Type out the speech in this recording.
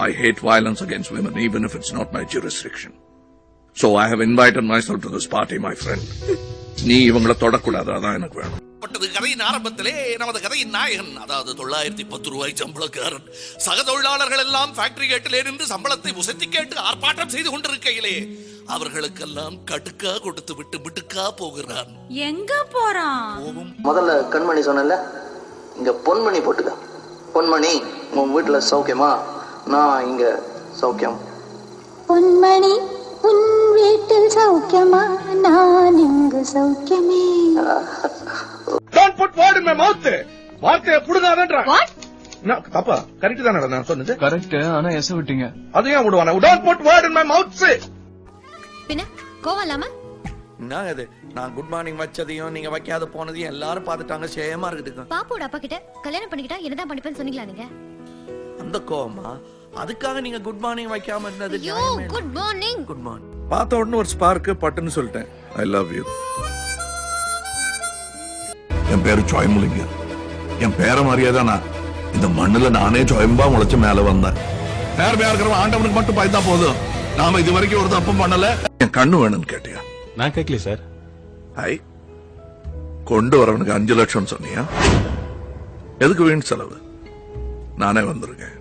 I hate violence against women, even if it's not my jurisdiction. So I have invited myself to this party, my friend. நீ இவங்கள தொடக்கூடாது, அதான் எனக்கு வேணும். கதையின் ஆரம்பத்திலே நமது கதையின் நாயகன், அதாவது 910 ரூபாய் சம்பளக்காரன், சக தொழிலாளர்கள் எல்லாம் ஃபேக்டரி கேட்டிலே நின்று சம்பளத்தை உசத்தி கேட்டு ஆர்ப்பாட்டம் செய்து கொண்டிருக்கையிலே அவர்களுக்கெல்லாம் கடுக்கா கொடுத்து விட்டு மிட்டுக்கா போகிறான். எங்க போறான்? முதல்ல கண்மணி சொன்னல, இங்க பொன்மணி போட்டுக்க. பொன்மணி, உன் வீட்டுல சௌக்கியமா? நான் இங்க சௌக்கியம். பொன்மணி, உன் வீட்டில் சௌக்கியமா? நான் இங்கு சௌக்கியமே. Don't put word in my mouth. வார்த்தையை புடுங்காதன்றா. தப்பா? கரெக்ட் தானடா நான் சொன்னது? கரெக்ட். ஆனா எஸ் விட்டீங்க. அது ஏன் விடுவானே? Don't put word in my mouth. பின்ன கோவலாம? நான் அது நான் குட் மார்னிங் வச்சதையும் நீங்க வைக்காத போனதையும் எல்லாரும் பார்த்துட்டாங்க. சேமா இருக்குதுங்க. பாப்போட அப்பா கிட்ட கல்யாணம் பண்ணிக்கிட்டா என்னதான் பண்ணிப்பேன்னு சொன்னீங்களா நீங்க? அந்த கோவமா? அதுக்காக நீங்க குட் மார்னிங் வைக்காம இருந்தது யோ குட் மார்னிங். Good morning. பார்த்த உடனே ஒரு ஸ்பார்க் பட்டுன்னு சொல்லிட்டேன். I love you. என் பேரு ஜொயமுலிங்க. என் பேர மாதிரியாதான் நான் இந்த மண்ணுல நானே ஜொயம்பா முளைச்சு மேல வந்தேன். பேர் இருக்கிற ஆண்டவனுக்கு மட்டும் பயந்தா போதும். நாம இது வரைக்கும் ஒரு தப்பும் பண்ணல. என் கண்ணு வேணும்னு கேட்டியா? நான் கேட்கல சார். கொண்டு வரவனுக்கு 5 லட்சம் சொன்னியா? எதுக்கு வீண் செலவு? நானே வந்திருக்கேன்.